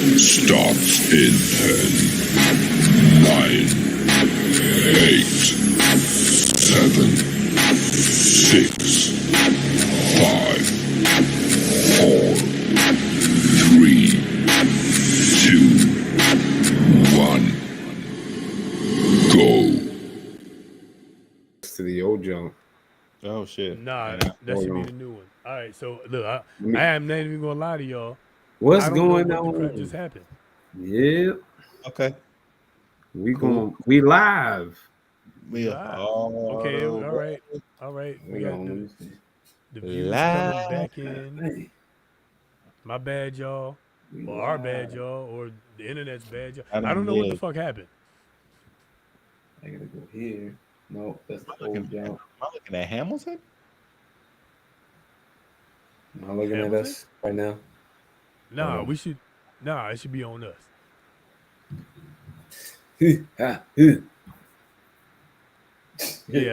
Starts in 10, 9, 8, 7, 6, 5, 4, 3, 2, 1. Go. To the old junk. Oh shit. Nah, that should be the new one. All right, so look, I am not even gonna lie to y'all. What's I don't going know on? what the crap just happened. Yep. Okay. We live. We Live. Okay, all right. We got the views coming back in. My bad, y'all. Or our bad, y'all. Or the internet's bad, y'all. I don't know what the fuck happened. I gotta go here. No, that's the old junk. Am I looking at Hamilton? Am I looking at us right now? Nah, we should. Nah, it should be on us. Yeah, I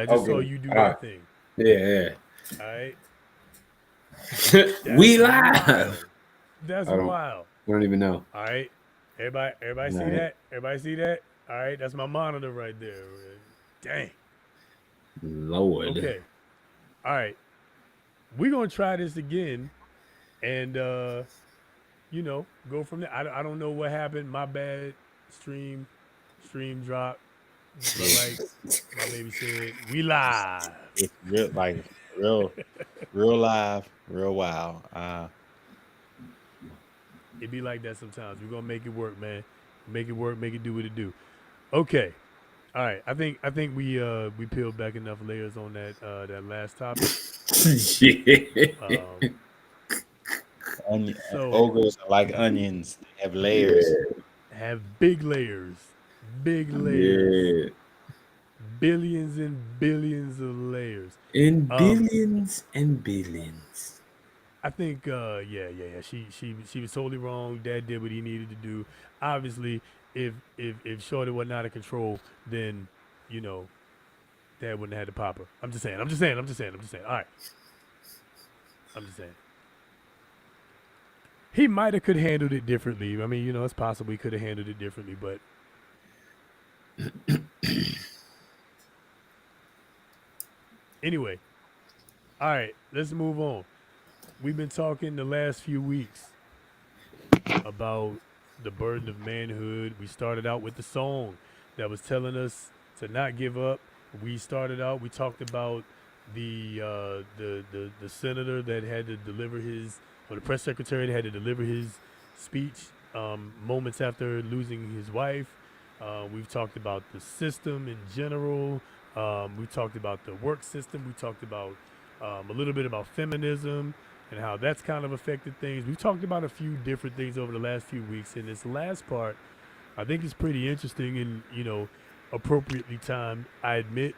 just saw you do that thing. Yeah. All right. We live. That's wild. I don't even know. All right. Everybody see that? Everybody see that? All right. That's my monitor right there. Dang. Lord. Okay. All right. We're going to try this again and, you know, go from there. I don't know what happened. My bad. Stream dropped. But like my baby said, we live. It's real live, real wild. It be like that sometimes. We're gonna make it work, man. Make it work, make it do what it do. Okay. All right. I think we peeled back enough layers on that last topic. Ogres are like onions. They have layers. Have big layers. Big layers. Yeah. Billions and billions of layers. And billions and billions. I think she was totally wrong. Dad did what he needed to do. Obviously, if Shorty wasn't out of control, then, you know, Dad wouldn't have had to pop her. I'm just saying. All right. I'm just saying. He might have could have handled it differently. I mean, you know, it's possible he could have handled it differently, but anyway. All right, let's move on. We've been talking the last few weeks about the burden of manhood. We started out with the song that was telling us to not give up. We talked about the senator that had to deliver or the press secretary that had to deliver his speech moments after losing his wife. We've talked about the system in general. We talked about the work system. We talked about a little bit about feminism and how that's kind of affected things. We've talked about a few different things over the last few weeks. And this last part, I think is pretty interesting and, you know, appropriately timed. I admit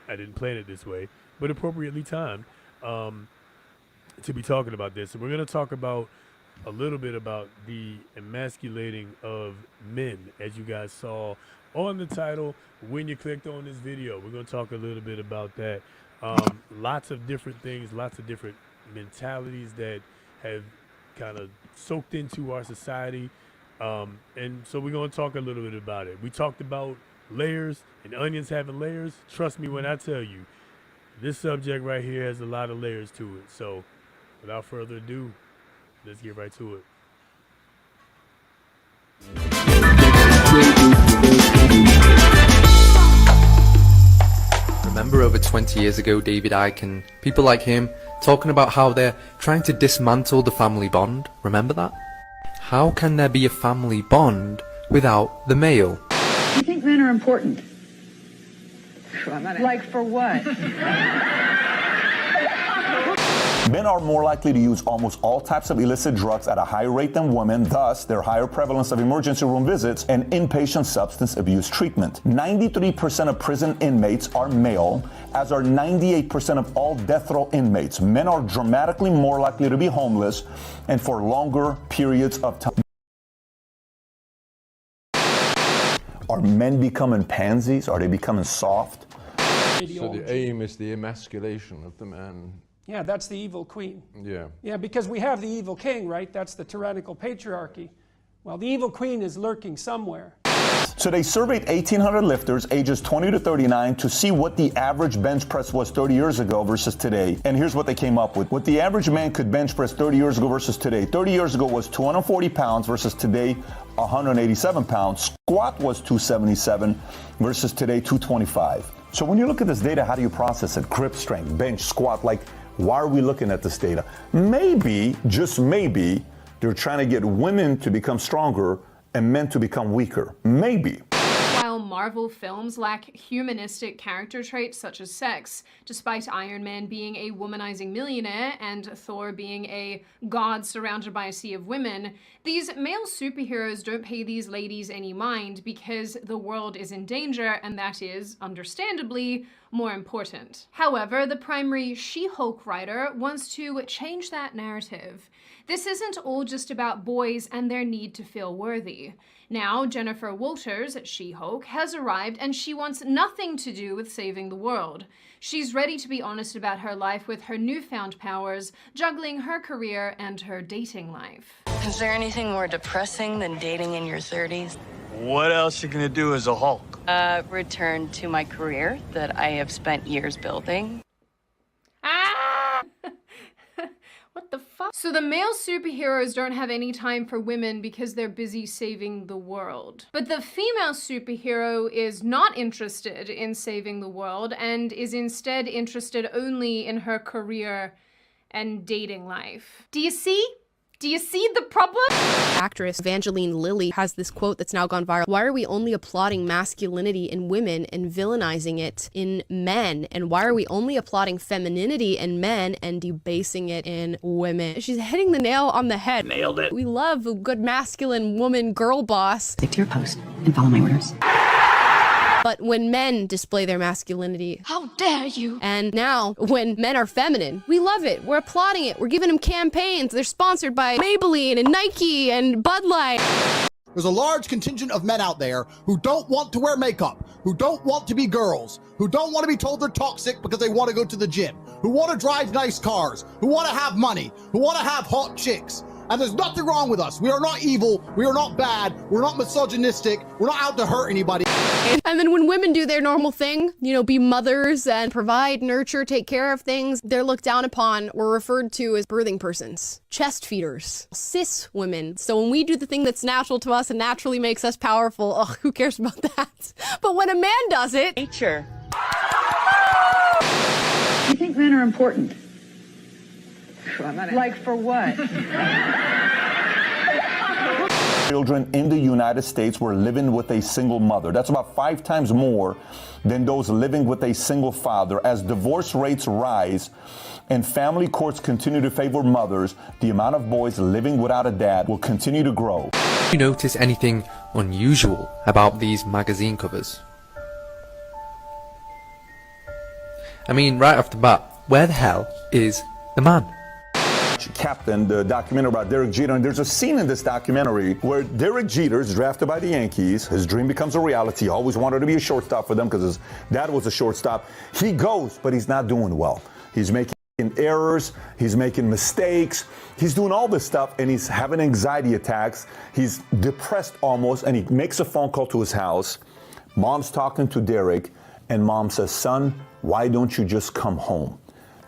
I didn't plan it this way, but appropriately timed to be talking about this. And we're going to talk about a little bit about the emasculating of men, as you guys saw on the title when you clicked on this video. We're going to talk a little bit about that. Lots of different things, lots of different mentalities that have kind of soaked into our society. And so we're going to talk a little bit about it. We talked about layers and onions having layers. Trust me when I tell you, this subject right here has a lot of layers to it. So without further ado, let's get right to it. Remember over 20 years ago, David Icke and people like him talking about how they're trying to dismantle the family bond? Remember that? How can there be a family bond without the male? You think men are important? Like for what? Men are more likely to use almost all types of illicit drugs at a higher rate than women, thus their higher prevalence of emergency room visits and inpatient substance abuse treatment. 93% of prison inmates are male, as are 98% of all death row inmates. Men are dramatically more likely to be homeless and for longer periods of time. Are men becoming pansies? Are they becoming soft? So the aim is the emasculation of the man. Yeah, that's the evil queen. Yeah. Yeah, because we have the evil king, right? That's the tyrannical patriarchy. Well, the evil queen is lurking somewhere. So they surveyed 1,800 lifters ages 20 to 39 to see what the average bench press was 30 years ago versus today. And here's what they came up with. What the average man could bench press 30 years ago versus today. 30 years ago was 240 pounds versus today 187 pounds. Squat was 277 versus today 225. So when you look at this data, how do you process it? Grip strength, bench, squat, like, why are we looking at this data? Maybe, just maybe, they're trying to get women to become stronger and men to become weaker. Maybe. While Marvel films lack humanistic character traits such as sex, despite Iron Man being a womanizing millionaire and Thor being a god surrounded by a sea of women, these male superheroes don't pay these ladies any mind because the world is in danger, and that is, understandably, more important. However, the primary She-Hulk writer wants to change that narrative. This isn't all just about boys and their need to feel worthy. Now, Jennifer Walters, She-Hulk, has arrived and she wants nothing to do with saving the world. She's ready to be honest about her life with her newfound powers, juggling her career and her dating life. Is there anything more depressing than dating in your 30s? What else you gonna do as a Hulk? Return to my career that I have spent years building. Ah! What the fuck? So the male superheroes don't have any time for women because they're busy saving the world. But the female superhero is not interested in saving the world and is instead interested only in her career and dating life. Do you see? Do you see the problem? Actress Evangeline Lilly has this quote that's now gone viral. Why are we only applauding masculinity in women and villainizing it in men? And why are we only applauding femininity in men and debasing it in women? She's hitting the nail on the head. Nailed it. We love a good masculine woman girl boss. Stick to your post and follow my orders. But when men display their masculinity, how dare you? And now, when men are feminine, we love it. We're applauding it. We're giving them campaigns. They're sponsored by Maybelline and Nike and Bud Light. There's a large contingent of men out there who don't want to wear makeup, who don't want to be girls, who don't want to be told they're toxic because they want to go to the gym, who want to drive nice cars, who want to have money, who want to have hot chicks. And there's nothing wrong with us. We are not evil. We are not bad. We're not misogynistic. We're not out to hurt anybody. And then when women do their normal thing, you know, be mothers and provide, nurture, take care of things, they're looked down upon or referred to as birthing persons, chest feeders, cis women. So when we do the thing that's natural to us and naturally makes us powerful, ugh, who cares about that? But when a man does it... Nature. You think men are important? Like for what? Children in the United States were living with a single mother. That's about 5 times more than those living with a single father. As divorce rates rise and family courts continue to favor mothers, the amount of boys living without a dad will continue to grow. Do you notice anything unusual about these magazine covers? I mean, right off the bat, where the hell is the man? Captain, the documentary about Derek Jeter, and there's a scene in this documentary where Derek Jeter is drafted by the Yankees. His dream becomes a reality. He always wanted to be a shortstop for them because his dad was a shortstop. He goes, but he's not doing well. He's making errors. He's making mistakes. He's doing all this stuff, and he's having anxiety attacks. He's depressed almost, and he makes a phone call to his house. Mom's talking to Derek, and mom says, "Son, why don't you just come home?"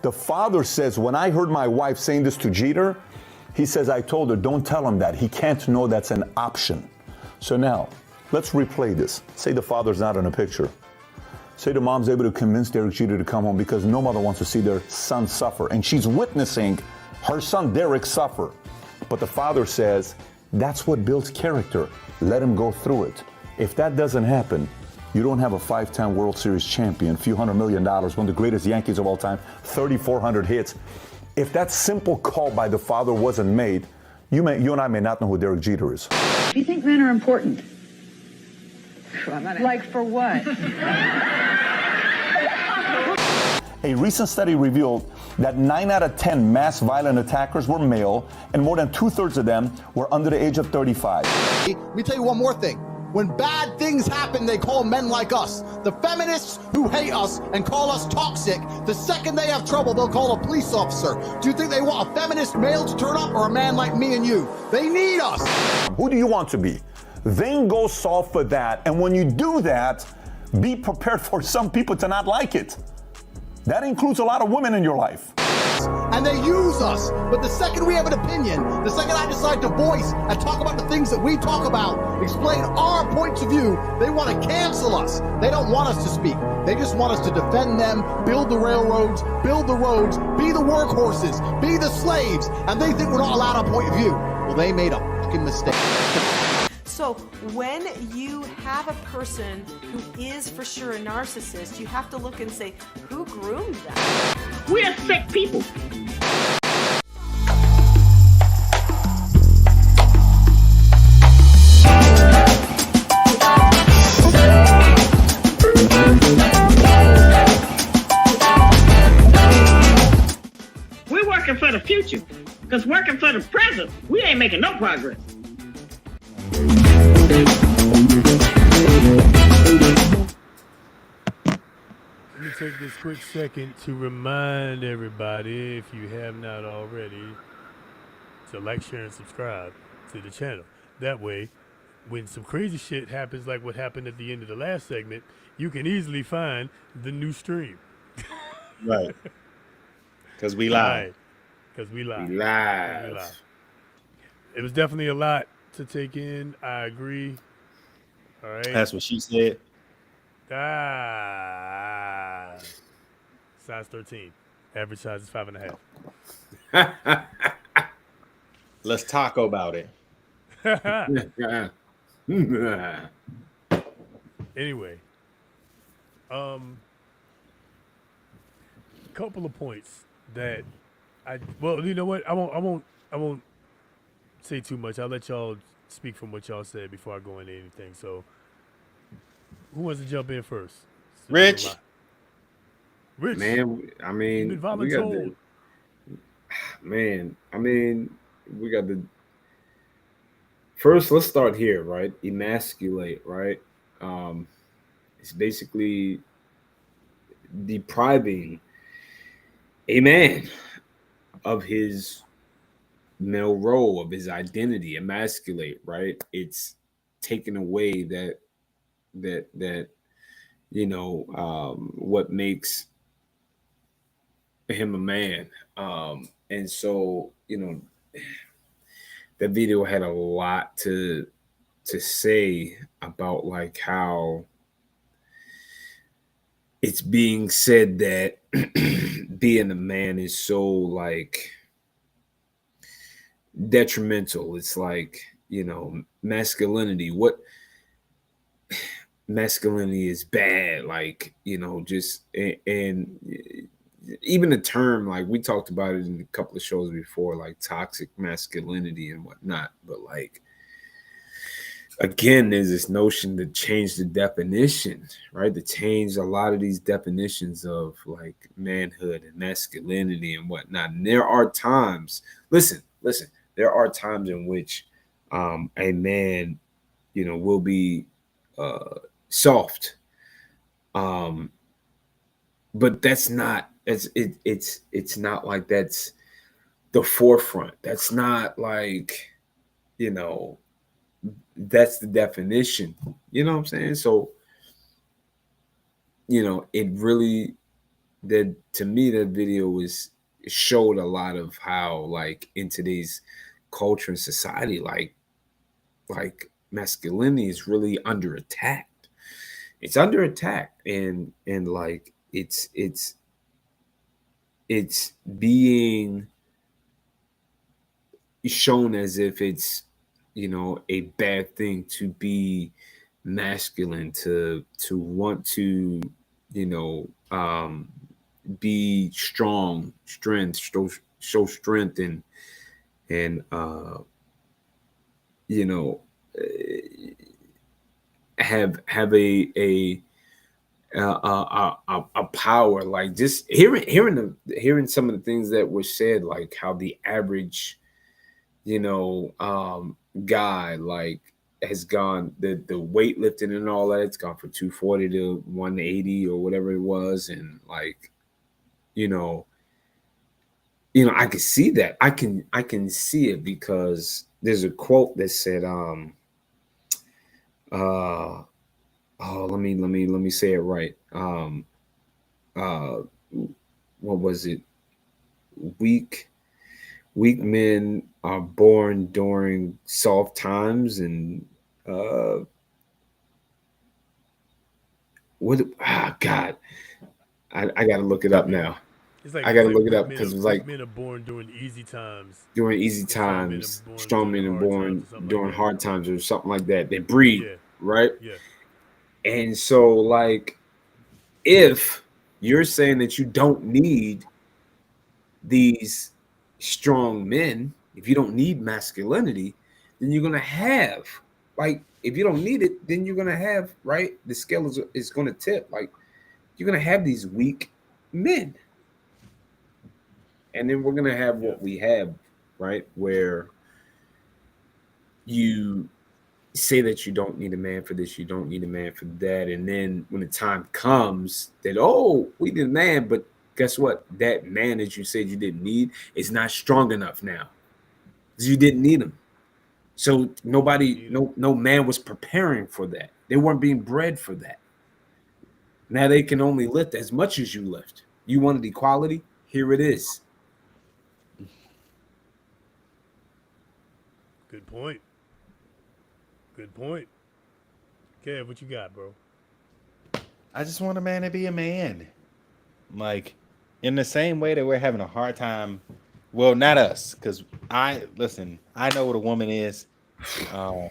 The father says, when I heard my wife saying this to Jeter, he says, I told her, don't tell him that. He can't know that's an option. So now, let's replay this. Say the father's not in a picture. Say the mom's able to convince Derek Jeter to come home because no mother wants to see their son suffer. And she's witnessing her son Derek suffer. But the father says, that's what builds character. Let him go through it. If that doesn't happen, you don't have a 5-time World Series champion, few $100 million, one of the greatest Yankees of all time, 3,400 hits. If that simple call by the father wasn't made, you and I may not know who Derek Jeter is. Do you think men are important? Like for what? A recent study revealed that 9 out of 10 mass violent attackers were male, and more than 2/3 of them were under the age of 35. Let me tell you one more thing. When bad things happen, they call men like us. The feminists who hate us and call us toxic, the second they have trouble, they'll call a police officer. Do you think they want a feminist male to turn up or a man like me and you? They need us. Who do you want to be? Then go solve for that. And when you do that, be prepared for some people to not like it. That includes a lot of women in your life. And they use us. But the second we have an opinion, the second I decide to voice and talk about the things that we talk about, explain our points of view, they want to cancel us. They don't want us to speak. They just want us to defend them, build the railroads, build the roads, be the workhorses, be the slaves, and they think we're not allowed our point of view. Well, they made a fucking mistake. So when you have a person who is for sure a narcissist, you have to look and say, who groomed them? We're sick people. We're working for the future, because working for the present, we ain't making no progress. Let me take this quick second to remind everybody, if you have not already, to like, share, and subscribe to the channel. That way, when some crazy shit happens like what happened at the end of the last segment, you can easily find the new stream. Right. Because we live. Because we live. We live. It was definitely a lot to take in. I agree. All right. That's what she said. Size 13. Average size is 5.5. Let's talk about it. Anyway, couple of points that you know what? I won't say too much. I'll let y'all speak from what y'all said before I go into anything. So, who wants to jump in first? Rich. Man, I mean, we got the first. Let's start here, right? Emasculate, right? It's basically depriving a man of his male role, of his identity. Emasculate, right? It's taking away that what makes him a man. And so, that video had a lot to say about like how it's being said that being a man is so like detrimental. It's like, masculinity. What masculinity is bad, like, and even the term, like we talked about it in a couple of shows before, like toxic masculinity and whatnot. But like, again, there's this notion to change the definition, right? To change a lot of these definitions of like manhood and masculinity and whatnot. And there are times, listen, there are times in which a man, will be soft. But that's not, it's not like that's the forefront. That's not like, that's the definition. You know what I'm saying? So, it really, to me, that video showed a lot of how, like, in today's culture and society, like masculinity is really under attack. It's under attack, and like it's being shown as if it's a bad thing to be masculine, to want to be strong, show strength, and have a power. Like, just hearing some of the things that were said, like how the average guy, like, has gone, the weightlifting and all that, it's gone from 240 to 180 or whatever it was. And like, you know, I can see that. I can see it because there's a quote that said, let me say it right. What was it? Weak men are born during soft times, and God, I got to look it up now. It's like, I got to look it up because it's like men are born during easy times. During easy times, strong men are born during hard times, or something like that. They breed, right? Yeah. And so, like, if you're saying that you don't need these strong men, if you don't need masculinity, then you're gonna have, like, if you don't need it, then you're gonna have, right? The scale is gonna tip. Like, you're gonna have these weak men. And then we're going to have what we have, right? Where you say that you don't need a man for this, you don't need a man for that. And then when the time comes that, oh, we need a man, but guess what? That man that you said you didn't need is not strong enough now. Because you didn't need him. So no man was preparing for that. They weren't being bred for that. Now they can only lift as much as you lift. You wanted equality? Here it is. Good point. Good point. Kev, what you got, bro? I just want a man to be a man. Like, in the same way that we're having a hard time. Well, not us, because I know what a woman is. So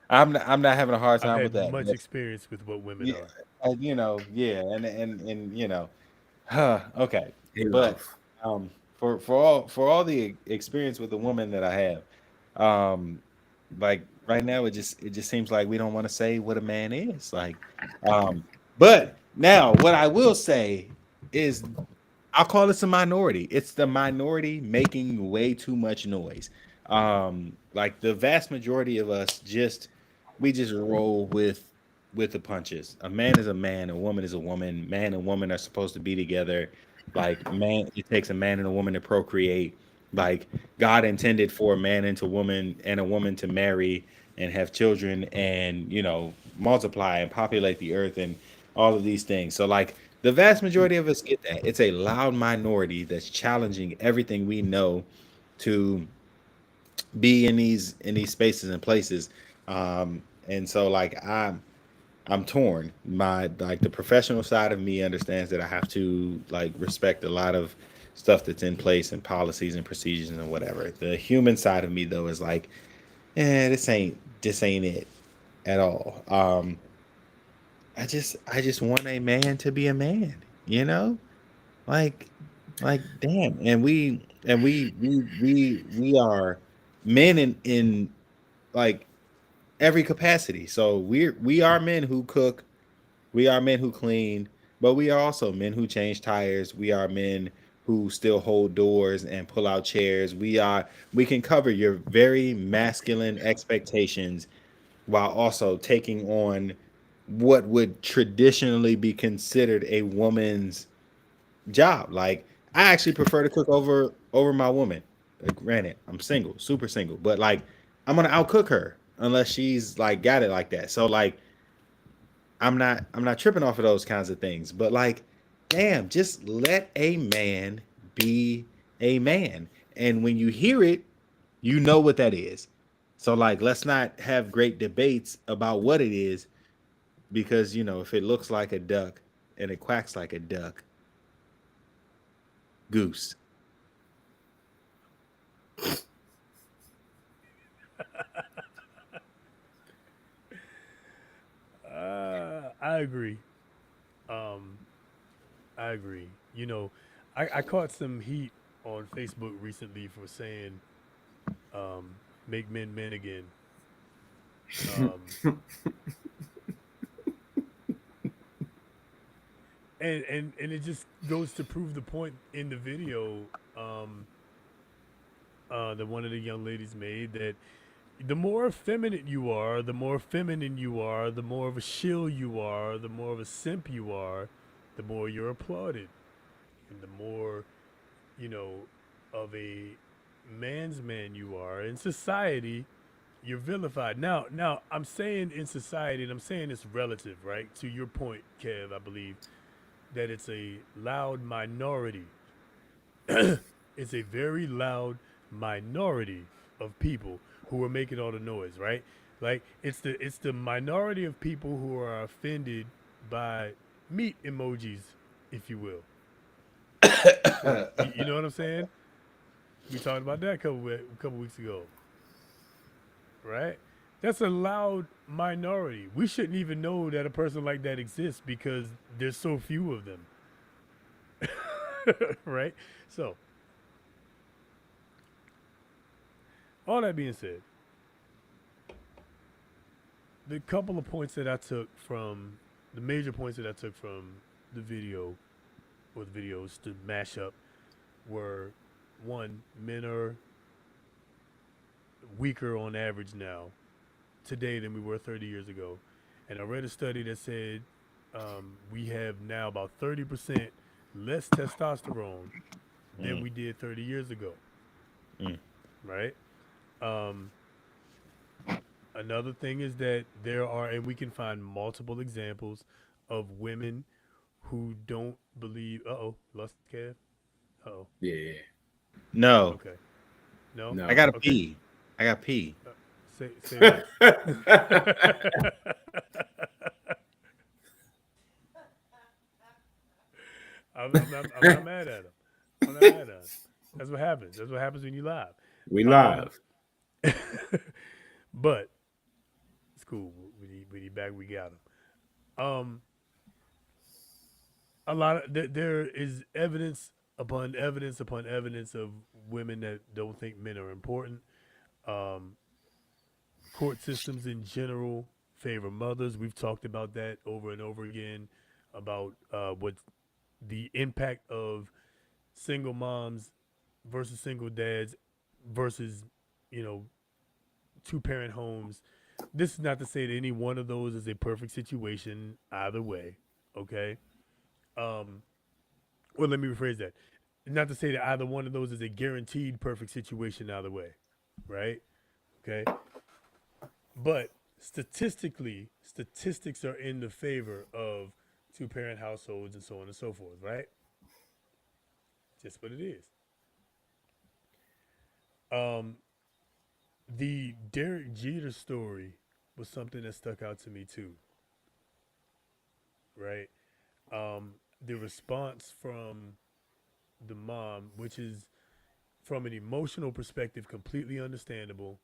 I'm not having a hard time with that. Much experience with what women are. Okay. But for all the experience with the woman that I have, like right now it just seems like we don't want to say what a man is. Like, but now what I will say is I'll call this a minority. It's the minority making way too much noise. Like the vast majority of us we just roll with the punches. A man is a man, a woman is a woman. Man and woman are supposed to be together. Like, man, it takes a man and a woman to procreate. Like, God intended for a man and a woman to marry and have children and, multiply and populate the earth and all of these things. So, like, the vast majority of us get that. It's a loud minority that's challenging everything we know to be in these spaces and places. And so, like, I'm torn. The professional side of me understands that I have to respect a lot of stuff that's in place and policies and procedures and whatever. The human side of me though is like, this ain't it at all. I just want a man to be a man, like damn. And we are men in like every capacity. So we are men who cook, we are men who clean, but we are also men who change tires. We are men who still hold doors and pull out chairs. We can cover your very masculine expectations while also taking on what would traditionally be considered a woman's job. Like, I actually prefer to cook over my woman. Granted, I'm single, super single, but like, I'm gonna outcook her unless she's like got it like that. So like, I'm not tripping off of those kinds of things. But like, damn, just let a man be a man. And when you hear it, you know what that is. So like, let's not have great debates about what it is, because if it looks like a duck and it quacks like a duck, goose. I agree. I agree. I caught some heat on Facebook recently for saying, make men men again. And it just goes to prove the point in the video that one of the young ladies made, that the more effeminate you are, the more feminine you are, the more of a shill you are, the more of a simp you are, the more you're applauded. And the more, of a man's man you are. In society, you're vilified. Now I'm saying in society, and I'm saying it's relative, right? To your point, Kev, I believe that it's a loud minority. It's a very loud minority of people who are making all the noise, right? Like it's the minority of people who are offended by meat emojis, if you will. You know what I'm saying? We talked about that a couple weeks ago, right? That's a loud minority. We shouldn't even know that a person like that exists because there's so few of them, right? So, all that being said, the couple of points that I took from the major points that I took from the video or the videos to mash up were: one, men are weaker on average now today than we were 30 years ago. And I read a study that said we have now about 30% less testosterone than we did 30 years ago. Right? Another thing is that there are, and we can find multiple examples of women who don't believe. Lost Kev? Yeah. No. Okay. No. I gotta pee. I got pee. Say that. I'm not mad at him. I'm not mad at him. That's what happens. That's what happens when you live. We live. But it's cool. When he back, we got him. A lot of there is evidence upon evidence upon evidence of women that don't think men are important. Court systems in general favor mothers. We've talked about that over and over again about what the impact of single moms versus single dads versus, two-parent homes. This is not to say that any one of those is a perfect situation either way, okay? Well, let me rephrase that. Not to say that either one of those is a guaranteed perfect situation either way, right? Okay? But statistically, statistics are in the favor of two-parent households and so on and so forth, right? Just what it is. The Derek Jeter story was something that stuck out to me too, right? The response from the mom, which is from an emotional perspective completely understandable.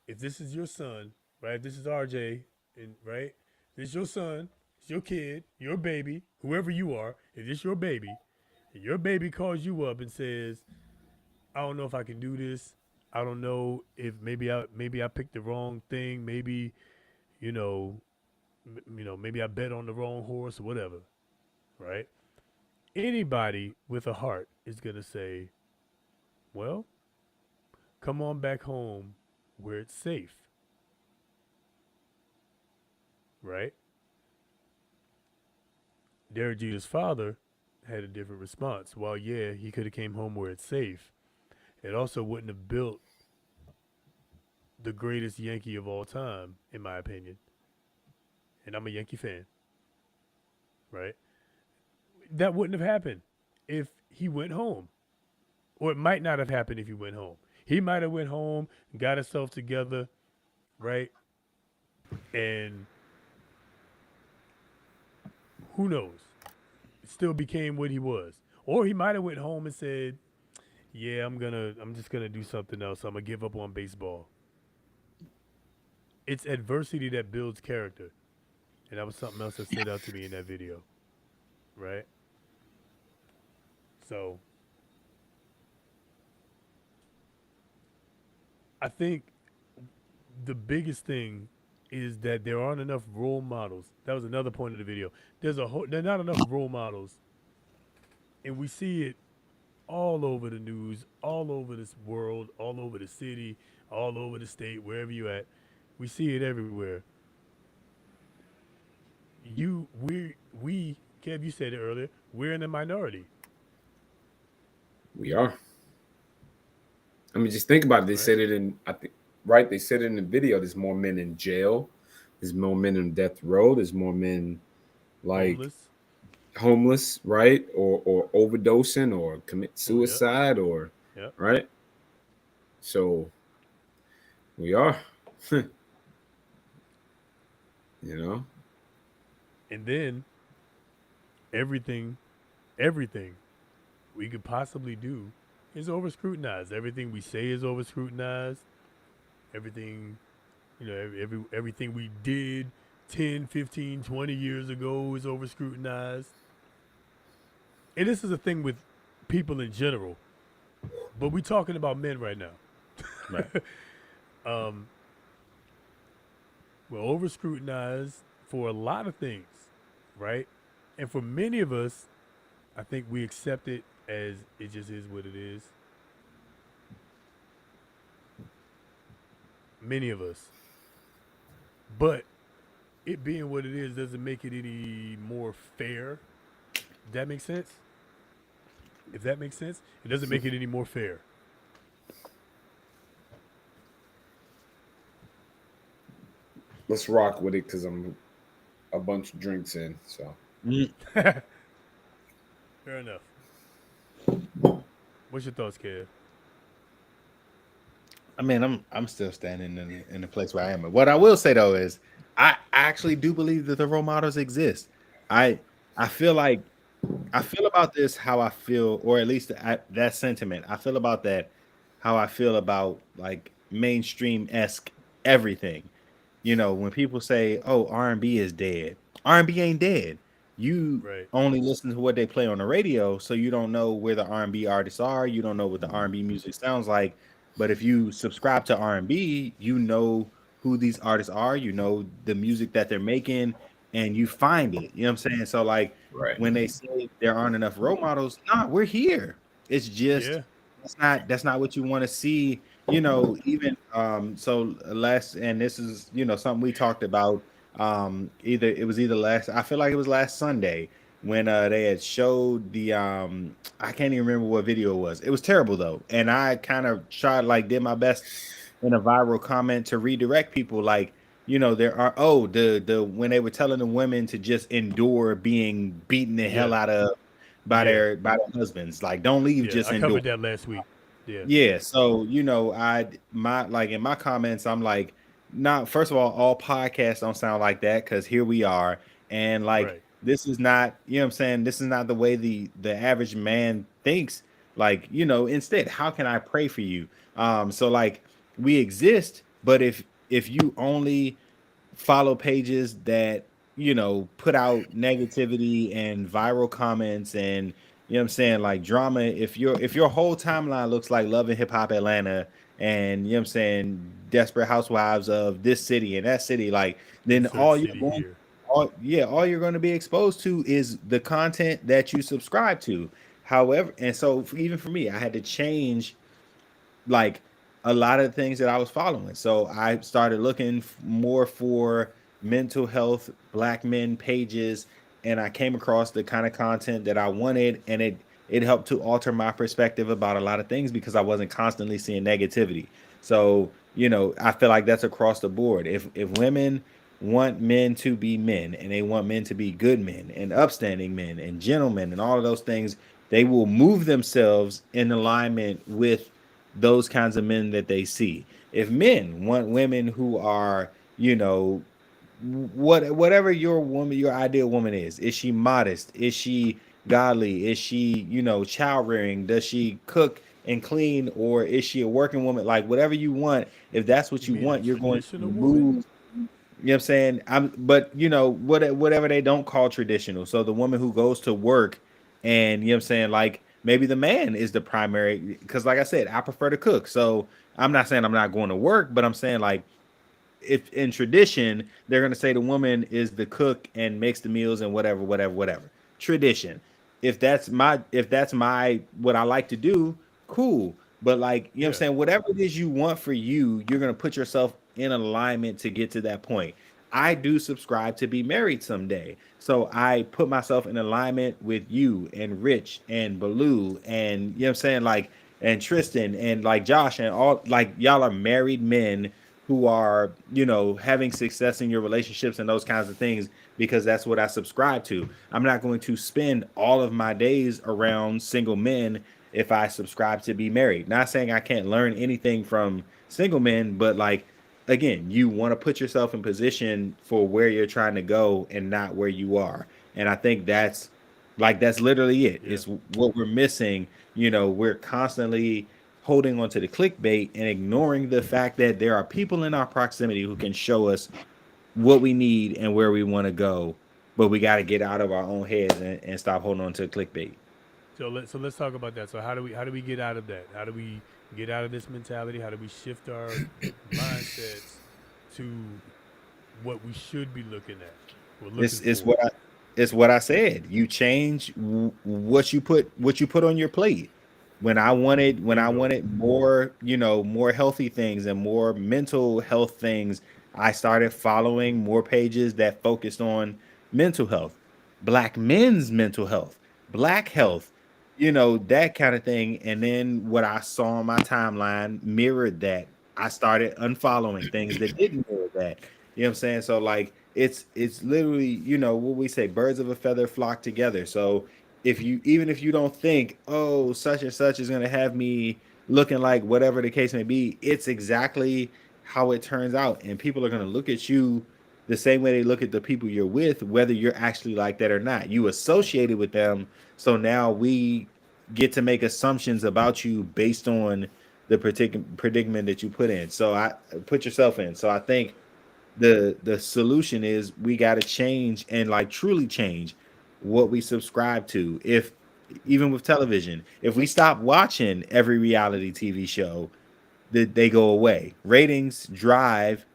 If this is your son, right? This is RJ, and right? This is your son, it's your kid, your baby, whoever you are. If it's your baby, and your baby calls you up and says, "I don't know if I can do this. I don't know if maybe I picked the wrong thing. Maybe, maybe I bet on the wrong horse or whatever," right? Anybody with a heart is gonna say, "Well, come on back home where it's safe," right? Derek Jeter's father had a different response. While yeah, he could have came home where it's safe, it also wouldn't have built the greatest Yankee of all time, in my opinion. And I'm a Yankee fan, right? That wouldn't have happened if he went home. Or it might not have happened if he went home. He might have went home, got himself together, right? And who knows? Still became what he was. Or he might have went home and said, "Yeah, I'm just gonna do something else. I'm gonna give up on baseball." It's adversity that builds character. And that was something else that stood out to me in that video. Right? So I think the biggest thing is that there aren't enough role models. That was another point of the video. There are not enough role models. And we see it all over the news, all over this world, all over the city, all over the state, wherever you at. We see it everywhere. We, Kev, you said it earlier. We're in the minority. We are. I mean, just think about it. They said it in, I think, right? They said it in the video. There's more men in jail. There's more men on death row. There's more men like homeless, right? Or overdosing or commit suicide or right. So we are, you know. And then everything we could possibly do is over scrutinized. Everything we say is over scrutinized. Everything, everything we did 10, 15, 20 years ago is over scrutinized. And this is a thing with people in general. But we're talking about men right now. Right. We're over scrutinized for a lot of things, right? And for many of us, I think we accept it as it just is what it is. Many of us. But it being what it is doesn't make it any more fair. Does that make sense? If that makes sense, it doesn't make it any more fair. Let's rock with it because I'm a bunch of drinks in. So fair enough. What's your thoughts, Kev? I mean, I'm still standing in the place where I am. What I will say though is, I actually do believe that the role models exist. I feel about this how I feel, or at least that sentiment. I feel about that how I feel about like mainstream-esque everything. When people say, "Oh, R&B is dead," R&B ain't dead. You only listen to what they play on the radio, so you don't know where the R&B artists are. You don't know what the R&B music sounds like. But if you subscribe to R&B, you know who these artists are. You know the music that they're making, and you find it. You know what I'm saying? So like when they say there aren't enough role models, nah, we're here. It's just that's not what you want to see. Even so last, and this is something we talked about. Either last, I feel like it was last Sunday when they had showed the I can't even remember what video it was. It was terrible though, and I kind of did my best in a viral comment to redirect people. There are the when they were telling the women to just endure being beaten the hell out of by their husbands, don't leave, just endure. I covered that last week. Yeah. So in my comments, I'm like, not first of all podcasts don't sound like that because here we are, and this is not, what I'm saying, this is not the way the average man thinks. Instead, how can I pray for you? So we exist, but if you only follow pages that put out negativity and viral comments and what I'm saying, drama, if your whole timeline looks like Love and Hip Hop Atlanta and what I'm saying, Desperate Housewives of this city and that city, then all you're going to be exposed to is the content that you subscribe to. However, and so even for me, I had to change a lot of the things that I was following. So I started looking more for mental health, Black men pages, and I came across the kind of content that I wanted, and it helped to alter my perspective about a lot of things because I wasn't constantly seeing negativity. So, I feel like that's across the board. If women want men to be men and they want men to be good men and upstanding men and gentlemen and all of those things, they will move themselves in alignment with those kinds of men that they see. If men want women who are, whatever your ideal woman is she modest? Is she godly? Is she, child rearing? Does she cook and clean? Or is she a working woman? Whatever you want, if that's what you want, you're going to move. You know what I'm saying? But whatever they don't call traditional. So the woman who goes to work and what I'm saying, maybe the man is the primary, because like I said, I prefer to cook. So I'm not saying I'm not going to work, but I'm saying if in tradition, they're going to say the woman is the cook and makes the meals and whatever. Tradition. If that's my what I like to do, cool. But like, you know what I'm saying? Whatever it is you want for you, you're gonna put yourself in alignment to get to that point. I do subscribe to be married someday. So I put myself in alignment with you and Rich and Baloo and you know what I'm saying, like, and Tristan and like Josh and all, like, y'all are married men who are, you know, having success in your relationships and those kinds of things, because that's what I subscribe to. I'm not going to spend all of my days around single men if I subscribe to be married. Not saying I can't learn anything from single men, but like, again, you want to put yourself in position for where you're trying to go and not where you are. And I think that's literally it. It's what we're missing. You know, we're constantly holding on to the clickbait and ignoring the fact that there are people in our proximity who can show us what we need and where we want to go, but we got to get out of our own heads and stop holding on to clickbait. So let's talk about that. So how do we get out of that? How do we get out of this mentality? How do we shift our mindsets to what we should be looking at? It's what I said. You change what you put on your plate. When I wanted more, you know, more healthy things and more mental health things, I started following more pages that focused on mental health, Black men's mental health, Black health, you know, that kind of thing. And then what I saw on my timeline mirrored that. I started unfollowing things that didn't mirror that. You know what I'm saying? So like, it's literally, you know, what we say, birds of a feather flock together. So even if you don't think, oh, such and such is going to have me looking like whatever the case may be, it's exactly how it turns out. And people are going to look at you the same way they look at the people you're with, whether you're actually like that or not. You associated with them. So now we get to make assumptions about you based on the predicament that you put in. So I put yourself in. So I think the solution is we got to change and like truly change what we subscribe to. If even with television, if we stop watching every reality TV show, they go away. Ratings drive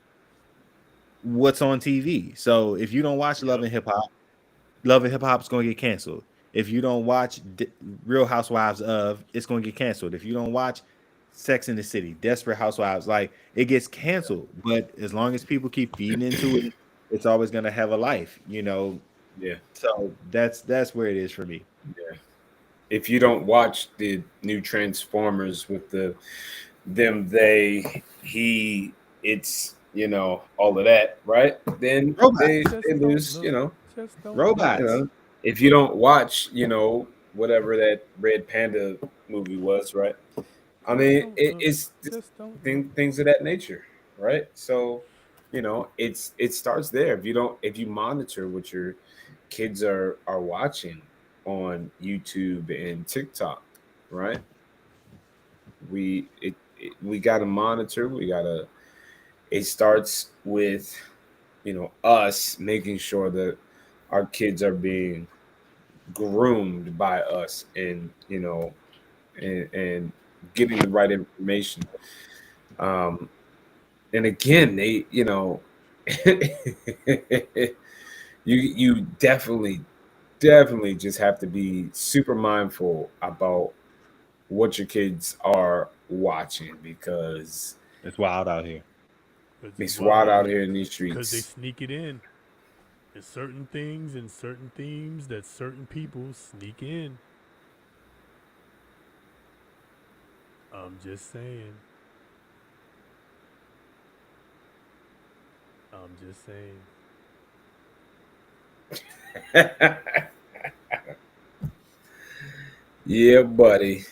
what's on TV. So if you don't watch Love and Hip Hop is going to get canceled. If you don't watch Real Housewives of, it's going to get canceled. If you don't watch Sex in the City, Desperate Housewives, like, it gets canceled. But as long as people keep feeding into it, it's always going to have a life, you know. Yeah. So that's where it is for me. Yeah. If you don't watch the new Transformers with the them, they, he, it's, you know, all of that, right? Then they lose, you know, robots. You know, if you don't watch, you know, whatever that Red Panda movie was, right? I mean, it's things of that nature, right? So, you know, it starts there. If you monitor what your kids are watching on YouTube and TikTok, right? We got to monitor. It starts with, you know, us making sure that our kids are being groomed by us, and, you know, and getting the right information. And again, they, you know, you definitely just have to be super mindful about what your kids are watching, because it's wild out here. It's wild out here in these streets. Because they sneak it in. There's certain things and certain themes that certain people sneak in. I'm just saying. Yeah, buddy.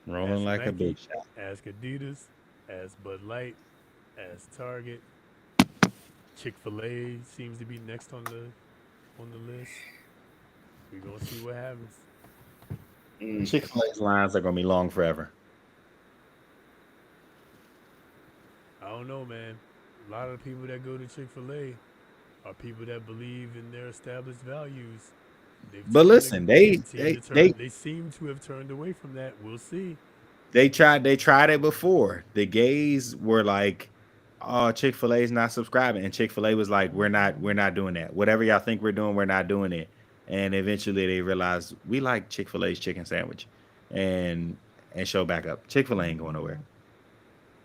Rolling Ask like Nike, a big shot. Ask Adidas. Ask Bud Light. Ask Target. Chick-fil-A seems to be next on the list. We're gonna see what happens. Chick-fil-A's lines are gonna be long forever. I don't know, man. A lot of the people that go to Chick-fil-A are people that believe in their established values. But listen, they seem to have turned away from that. We'll see. They tried it before. The gays were like, "Oh, Chick-fil-A is not subscribing," and Chick-fil-A was like, "We're not doing that. Whatever y'all think we're doing, we're not doing it." And eventually they realized we like Chick-fil-A's chicken sandwich, and and show back up. Chick-fil-A ain't going nowhere.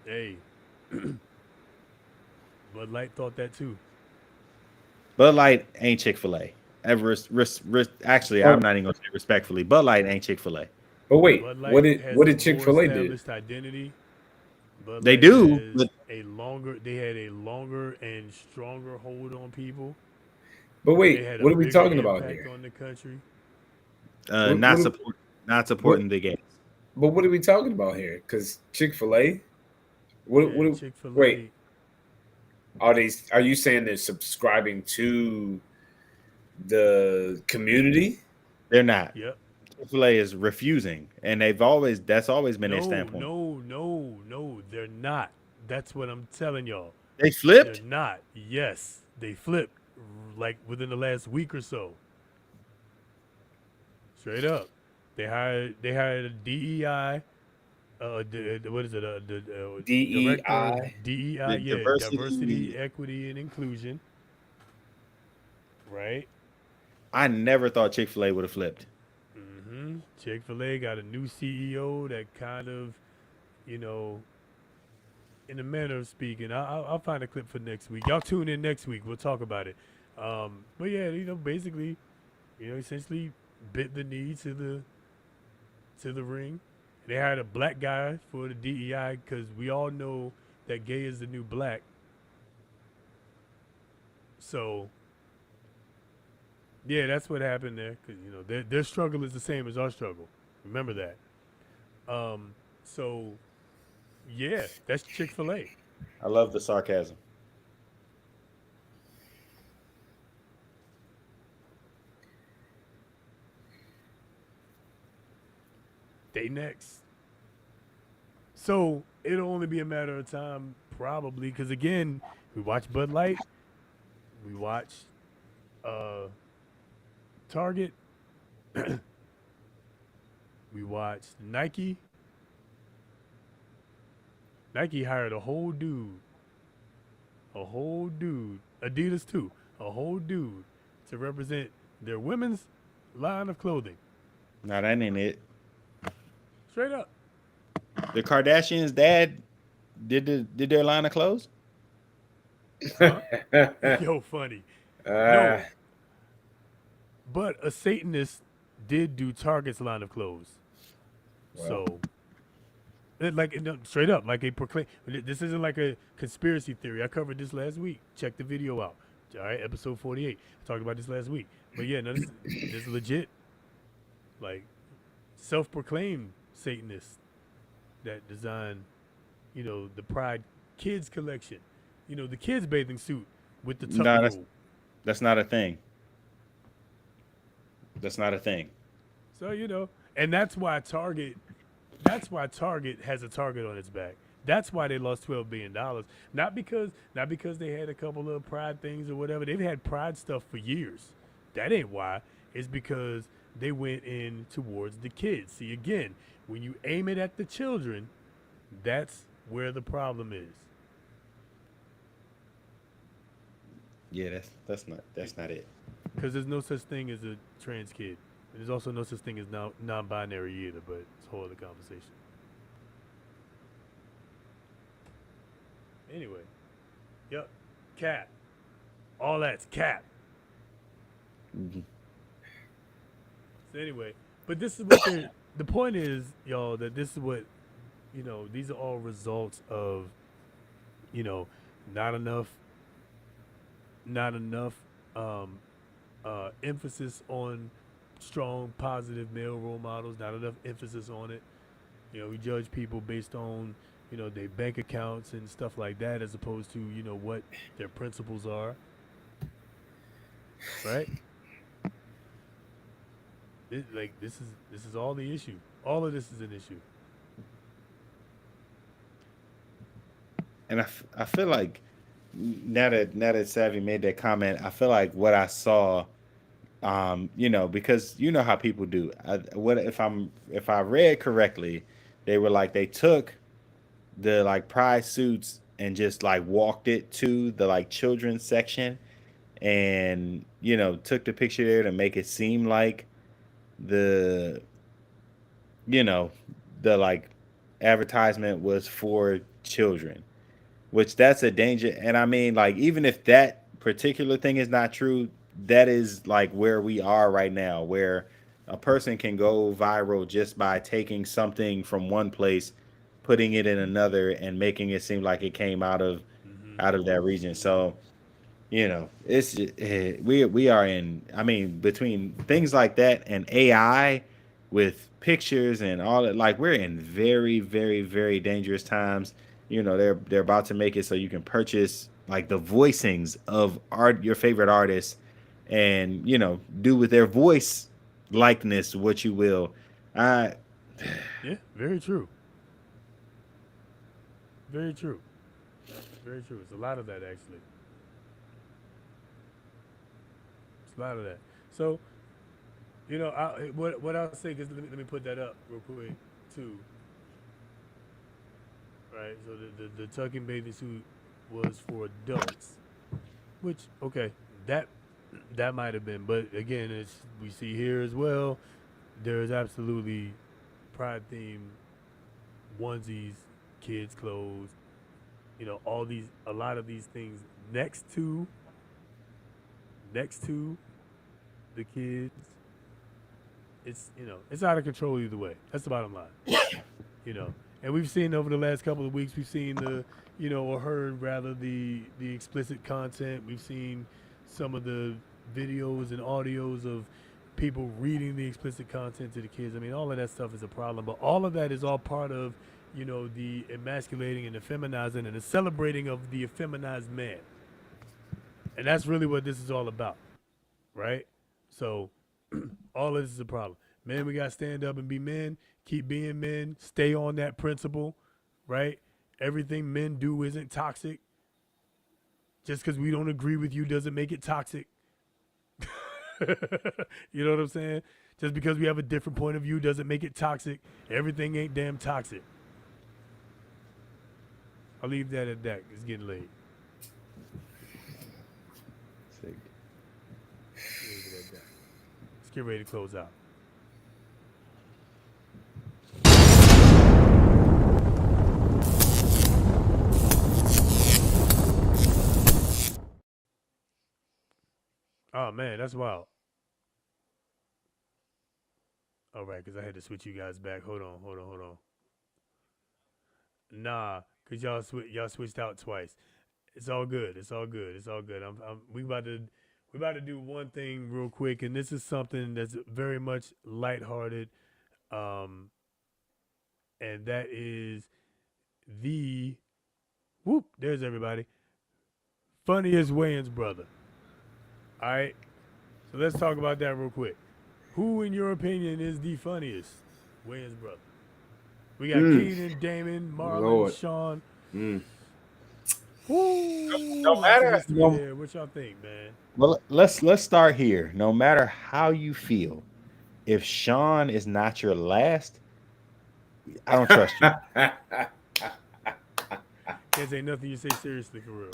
Hey, Bud Light thought that too. Bud Light ain't Chick-fil-A. Actually, I'm not even gonna say respectfully. Bud Light ain't Chick-fil-A. But wait, Bud what Light has did a Chick-fil-A more do? established identity. Bud They Light do, has but they had a longer and stronger hold on people. But They wait, had a what are we bigger talking about impact here? on the country. not supporting the gays. But what are we talking about here? Because Chick-fil-A, Chick-fil-A. wait, are you saying they're subscribing to the community? They're not. Yep. Chick-fil-A is refusing, and that's always been their standpoint. No, they're not. That's what I'm telling y'all. They flipped? They're not. Yes, they flipped like within the last week or so. Straight up. They hired a DEI. What is it? The DEI. director of DEI, yeah, diversity, equity, and inclusion. Right. I never thought Chick-fil-A would have flipped. Chick-fil-A got a new CEO that kind of, in a manner of speaking. I'll find a clip for next week. Y'all tune in next week. We'll talk about it. But yeah, basically, essentially bit the knee to the ring. They hired a black guy for the DEI because we all know that gay is the new black. So, yeah, that's what happened there. Because their struggle is the same as our struggle. Remember that. So, yeah, that's Chick-fil-A. I love the sarcasm. They next. So it'll only be a matter of time, probably, because again, we watch Bud Light, we watch Target, we watch Nike. Nike hired a whole dude, Adidas too, a whole dude to represent their women's line of clothing. No, that ain't it. Straight up. The Kardashians' dad did their line of clothes? Huh? Yo, funny. No. But a Satanist did do Target's line of clothes. Wow. So, straight up, like a proclaim. This isn't like a conspiracy theory. I covered this last week. Check the video out. All right, episode 48. I talked about this last week. But yeah, no, this is legit. Like, self-proclaimed Satanists that designed, the Pride Kids collection. The kids bathing suit with the tuck roll. That's not a thing. That's not a thing. So, and that's why Target has a target on its back. That's why they lost $12 billion. Not because they had a couple of Pride things or whatever. They've had Pride stuff for years. That ain't why. It's because they went in towards the kids. See, again, when you aim it at the children, that's where the problem is. Yeah, that's not it. Because there's no such thing as a trans kid. And there's also no such thing as non-binary either, but it's a whole other conversation. Anyway. Yep. Cap. All that's cap. Mm-hmm. So anyway, but this is what the point is, y'all, that this is what, these are all results of, not enough emphasis on strong, positive male role models, not enough emphasis on it. We judge people based on, their bank accounts and stuff like that, as opposed to, what their principles are. Right? This is all the issue. All of this is an issue. And I feel like now that Savvy made that comment, I feel like what I saw, because you know how people do. If I read correctly, they took the pride suits and just walked it to the children's section, and took the picture there to make it seem like the the like advertisement was for children, which that's a danger. And I mean, like, even if that particular thing is not true, that is like where we are right now, where a person can go viral just by taking something from one place, putting it in another, and making it seem like it came out of that region. So, you know, we are in. I mean, between things like that and AI with pictures and all that, like, we're in very, very, very dangerous times. You know, they're about to make it so you can purchase like the voicings of your favorite artists, and you know, do with their voice likeness what you will. Uh Yeah, very true. Very true. Very true. It's a lot of that, actually. It's a lot of that. So, you know, what I'll say, because let me put that up real quick, too. Right? So the tucking bathing suit was for adults, which, okay, that might have been. But again, as we see here as well, there is absolutely pride-themed onesies, kids' clothes, you know, a lot of these things next to the kids. It's, you know, it's out of control either way. That's the bottom line. You know, and we've seen over the last couple of weeks, we've seen the, you know, or heard rather the explicit content. We've seen some of the videos and audios of people reading the explicit content to the kids. I mean, all of that stuff is a problem, but all of that is all part of, you know, the emasculating and the feminizing and the celebrating of the effeminized man. And that's really what this is all about, right? So all of this is a problem. Men, we got to stand up and be men, keep being men, stay on that principle, right? Everything men do isn't toxic. Just because we don't agree with you doesn't make it toxic. You know what I'm saying? Just because we have a different point of view doesn't make it toxic. Everything ain't damn toxic. I'll leave that at that. It's getting late. Sick. Leave it at that. Let's get ready to close out. Oh, man, that's wild. All right, because I had to switch you guys back. Hold on. Nah, because y'all switched out twice. It's all good. We about to do one thing real quick, and this is something that's very much lighthearted, and that is there's everybody. Funniest Wayans brother. All right, so let's talk about that real quick. Who, in your opinion, is the funniest Wayans brother? We got Keenan, Damon, Marlon, Lord. Sean. No matter. What y'all think, man? Well, let's start here. No matter how you feel, if Sean is not your last, I don't trust you. Can't say nothing you say seriously for real.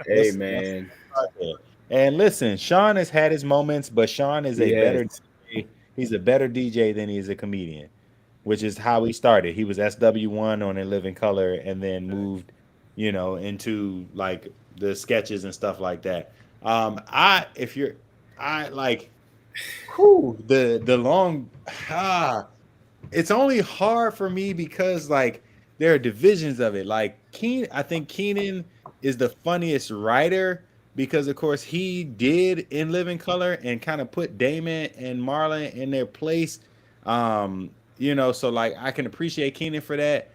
Hey, man. And listen, Sean has had his moments, but Sean is a better DJ. He's a better DJ than he is a comedian, which is how he started. He was SW1 on In Living Color and then moved, you know, into like the sketches and stuff like that. It's only hard for me because like there are divisions of it. Like I think Keenan is the funniest writer because of course he did In Living Color and kind of put Damon and Marlon in their place. You know, so like I can appreciate Keenan for that.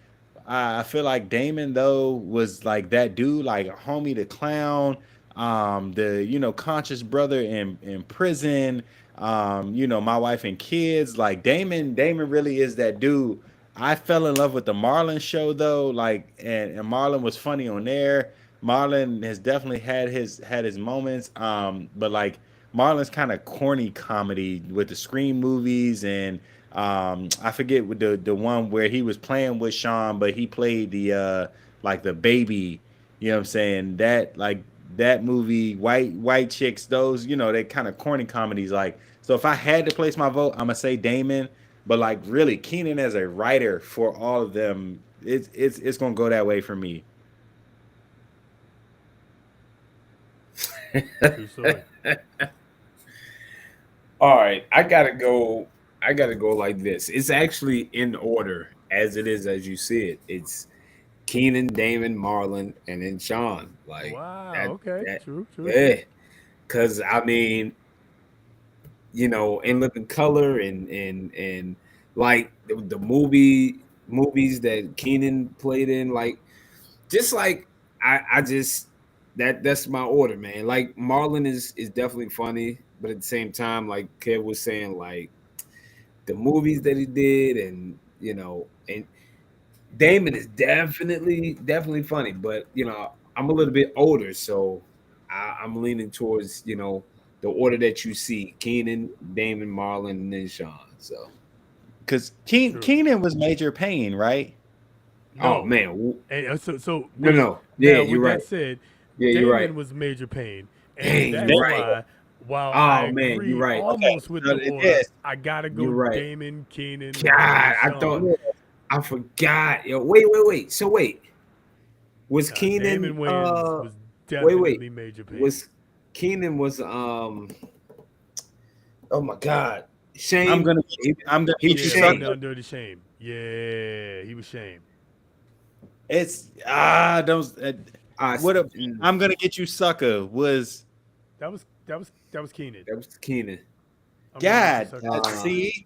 I feel like Damon though was like that dude, like Homie the Clown, the, you know, conscious brother in prison, you know, My Wife and Kids. Like Damon really is that dude. I fell in love with the Marlon show though, like and Marlon was funny on there. Marlon has definitely had his moments, but like Marlon's kind of corny comedy with the Scream movies and I forget with the one where he was playing with Sean, but he played the like the baby, you know what I'm saying? That like that movie, White Chicks, those, you know, they kind of corny comedies. Like, so if I had to place my vote, I'm gonna say Damon, But like really, Keenan as a writer for all of them, it's gonna go that way for me. True story. All right, I gotta go like this. It's actually in order as it is, as you said. It's Keenan, Damon, Marlon, and then Sean. Like, wow. Okay. True. yeah. Because I mean, you know, In Living Color and like the movies that Keenan played in, like just like I just that's my order, man. Like Marlon is definitely funny, but at the same time, like Kev was saying, like the movies that he did, and you know, and Damon is definitely funny, but you know, I'm a little bit older, so I'm leaning towards, you know, the order that you see: Keenan, Damon, Marlon, and then Sean. So, because Keenan was Major Payne, right? Oh man, and so no, yeah, now, you're with right. that said, Yeah, Damon you're right. was Major Payne, and Dang, that's you're right. why. While Oh, I man, agree you're right. almost Okay, with so the it order, is. I gotta go You're right. Damon, Keenan, God, I Sean. thought I forgot. Yo, wait. So wait, was Keenan? Damon Wayans was definitely Major Payne. Was Keenan was Oh my God, Shame. I'm gonna he was Shame. Under the Shame. Yeah, he was Shame. It's those. I'm gonna get you, sucker. Was that was Keenan. That was Keenan. God, see.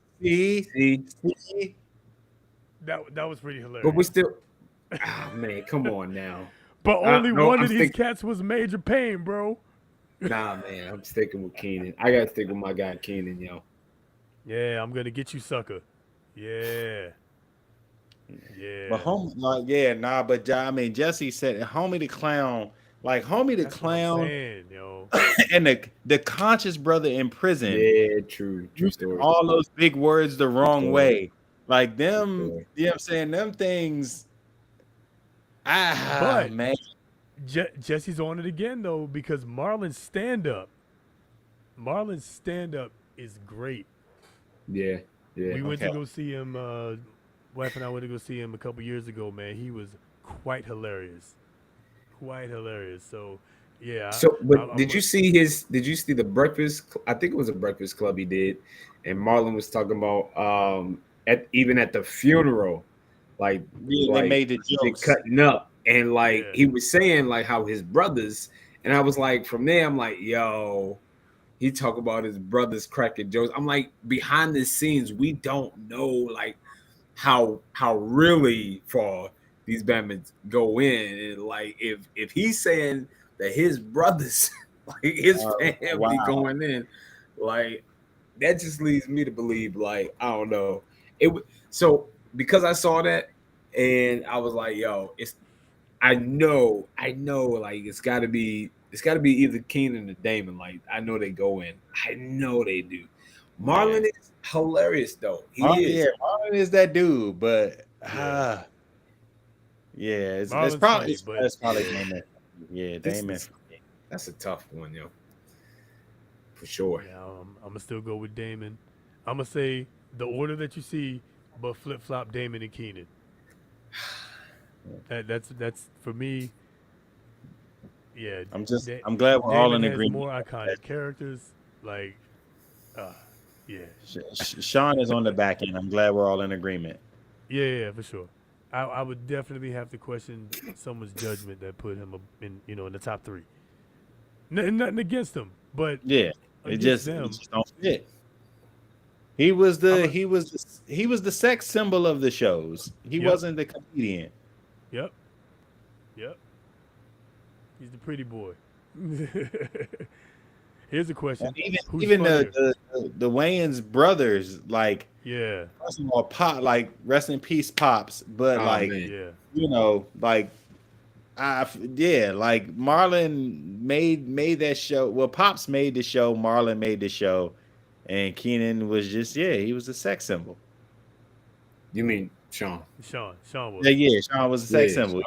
That was pretty hilarious. But we still, man, come on now. But only no, one I'm of these cats was Major Payne, bro. Nah, man, I'm sticking with Keenan. I gotta stick with my guy Keenan, yo. Yeah, I'm gonna get you, sucker. Yeah. But but I mean, Jesse said, "Homie the Clown." Like Homie the Clown, what I'm saying, yo. and the conscious brother in prison. Yeah, true story. All those big words the wrong way, like them. You know what I'm saying? Them things. But man, Jesse's on it again though, because Marlon's stand up is great. Yeah. We went to go see him. Wife and I went to go see him a couple years ago. Man, he was quite hilarious. So, yeah. So, but did you see the Breakfast? I think it was a Breakfast Club he did, and Marlon was talking about even at the funeral, like they made the jokes cutting up, and like he was saying like how his brothers, and I was like, from there, I'm like, yo, he talk about his brothers cracking jokes. I'm like, behind the scenes, we don't know like how really far these Batmans go in, and like if he's saying that his brothers, like his family going in, like that just leads me to believe, like I don't know, so because I saw that and I was like, yo, I know, like it's got to be either Keenan or Damon. Like I know they go in, I know they do. Marlon is hilarious though. He is. Yeah, Marlon is that dude, but it's probably Damon. Yeah, Damon. That's a tough one, yo. For sure. Yeah, I'm gonna still go with Damon. I'm gonna say the order that you see, but flip flop Damon and Keenan. That's for me. Yeah, I'm glad we're all in agreement. More iconic characters, like, yeah. Sean is on the back end. I'm glad we're all in agreement. Yeah, for sure. I would definitely have to question someone's judgment that put him in the top 3. Nothing against him, but it just don't fit. He was the sex symbol of the shows. He wasn't the comedian. Yep. He's the pretty boy. Here's a question. Even the Wayans brothers, like, first of all, Pop, like, rest in peace, Pops, but like Marlon made that show. Well, Pops made the show, Marlon made the show, and Keenan was just he was a sex symbol. You mean Sean? Sean was. Sean was a sex symbol.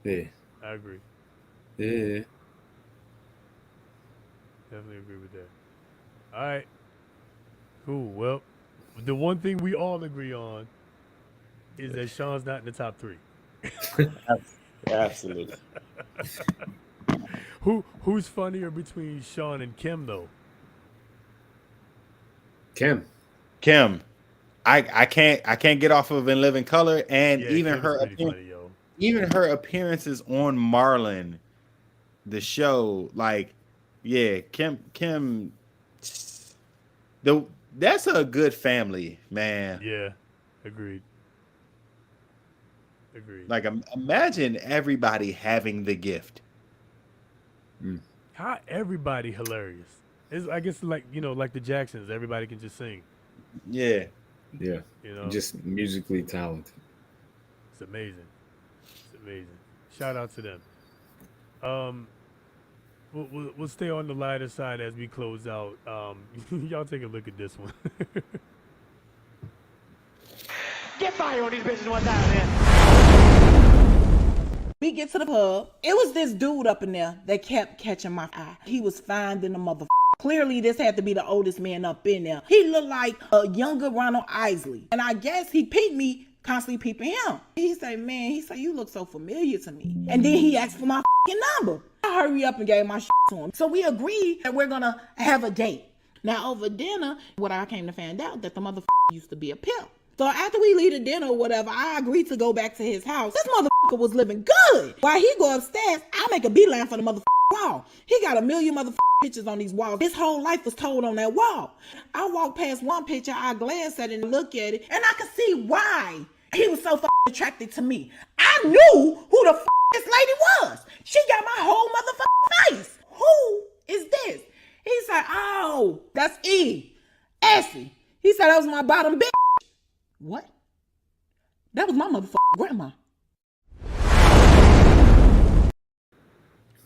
Yeah. I agree. Yeah. Definitely agree with that. All right. Cool. Well, the one thing we all agree on is that Sean's not in the top 3. Absolutely. Who's funnier between Sean and Kim though? Kim. I can't get off of In Living Color, and Yeah, even Kim's her pretty funny, yo. even her appearances on Marlon, the show, like, yeah, Kim, that's a good family, man. Yeah, agreed. Like, imagine everybody having the gift. How everybody hilarious. It's, I guess, like, you know, like the Jacksons, everybody can just sing. Yeah. Yeah. You know, Just musically talented. it's amazing. It's amazing. Shout out to them. We'll stay on the lighter side as we close out. Y'all take a look at this one. Get fire on these bitches one time, man. We get to the pub. It was this dude up in there that kept catching my eye. He was fine than a motherfucker. Clearly, this had to be the oldest man up in there. He looked like a younger Ronald Isley. And I guess he peeped me, constantly peeping him. He said, you look so familiar to me. And then he asked for my number. I hurry up and gave my to him. So we agreed that we're gonna have a date. Now, over dinner, what I came to find out that the motherfucker used to be a pimp. So after we leave the dinner or whatever, I agreed to go back to his house. This motherfucker was living good. While he go upstairs, I make a beeline for the motherfucker wall. He got a million motherfucking pictures on these walls. His whole life was told on that wall. I walked past one picture, I glanced at it and looked at it, and I could see why he was so fucking attracted to me. I knew who the this lady was. She got my whole motherfucking face. Who is this? He said, oh, that's Essie. He said that was my bottom bitch. What? That was my motherfucking grandma.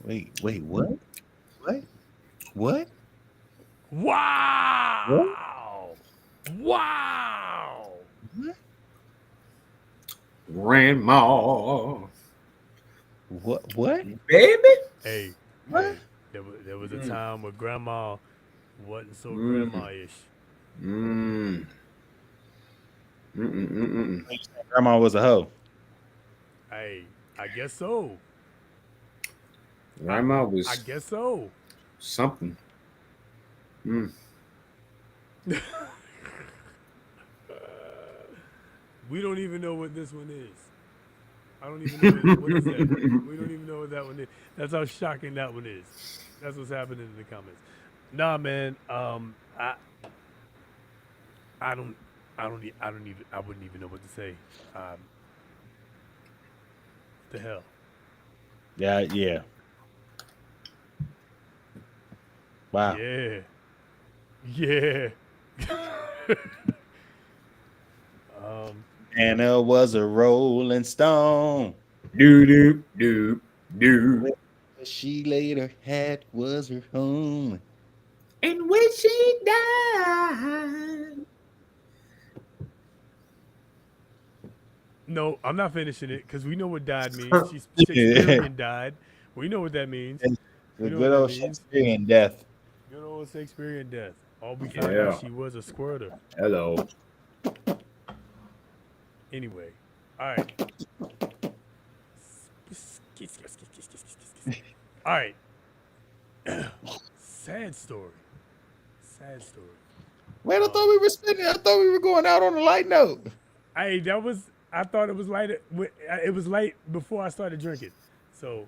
Wait, what? What? Wow! Wow! Grandma. What? Baby? Hey, what? Hey, there was a time where grandma wasn't so grandma-ish. Grandma was a hoe. Hey, I guess so. Grandma was. I guess so. Something. We don't even know what this one is. I don't even know what is that. We don't even know what that one is. That's how shocking that one is. That's what's happening in the comments. Nah, man. I wouldn't even know what to say. The hell. Yeah. Wow. Yeah. Anna was a rolling stone. Do. Where she laid her hat was her home. And when she died. No, I'm not finishing it because we know what died means. She's Shakespearean died. We know what that means. The good old Shakespearean death. Good old Shakespearean death. All we found out she was a squirter. Hello. Anyway, all right. All right. Sad story. Wait, I thought we were spinning. I thought we were going out on a light note. Hey, I thought it was light. It was late before I started drinking. So,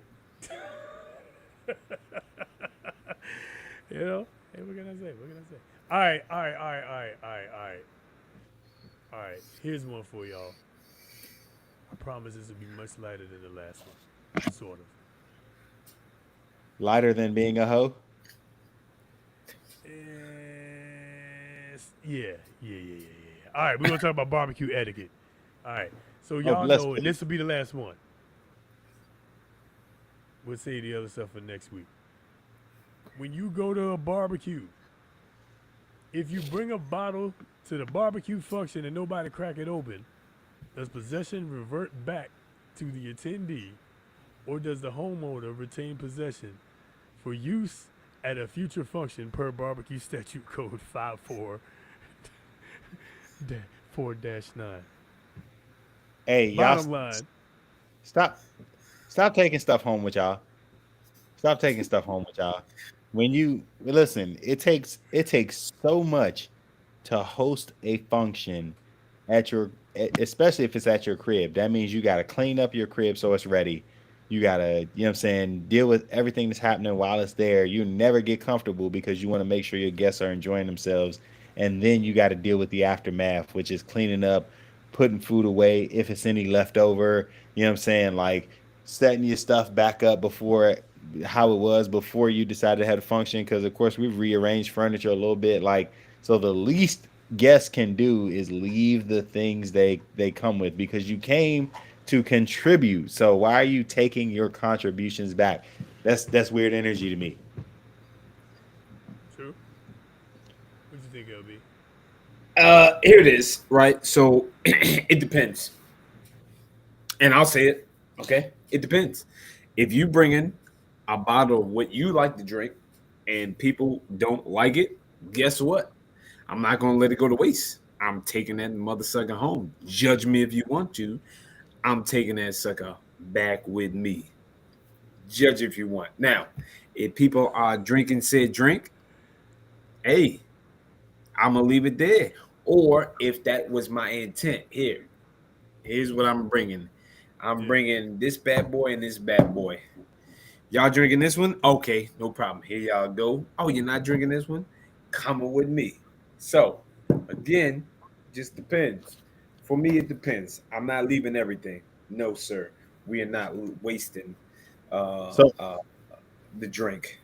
you know, hey, what can I say? All right. All right, here's one for y'all. I promise this will be much lighter than the last one. Sort of. Lighter than being a hoe? Yeah. All right, we're going to talk about barbecue etiquette. All right, so y'all know, and this will be the last one. We'll save the other stuff for next week. When you go to a barbecue, if you bring a bottle to the barbecue function and nobody crack it open, does possession revert back to the attendee, or does the homeowner retain possession for use at a future function per barbecue statute code 54 4-9. Hey, y'all, Bottom line. stop taking stuff home with y'all. Stop taking stuff home with y'all. When you listen, it takes so much to host a function at your, especially if it's at your crib. That means you got to clean up your crib so it's ready. You got to, you know what I'm saying, deal with everything that's happening while it's there. You never get comfortable because you want to make sure your guests are enjoying themselves. And then you got to deal with the aftermath, which is cleaning up, putting food away if it's any left over. You know what I'm saying? Like setting your stuff back up before how it was before you decided to have a function. Because of course we've rearranged furniture a little bit. Like, so the least guests can do is leave the things they come with, because you came to contribute. So why are you taking your contributions back? That's weird energy to me. True. What do you think, LB? Here it is, right? So it depends. And I'll say it, okay? It depends. If you bring in a bottle of what you like to drink and people don't like it, guess what? I'm not going to let it go to waste. I'm taking that mother sucker home. Judge me if you want to. I'm taking that sucker back with me. Judge if you want. Now, if people are drinking said drink, hey, I'm going to leave it there. Or if that was my intent, here's what I'm bringing. I'm bringing this bad boy and this bad boy. Y'all drinking this one? Okay, no problem. Here y'all go. Oh, you're not drinking this one? Come with me. So, again, just depends. For me, it depends. I'm not leaving everything. No, sir. We are not wasting the drink.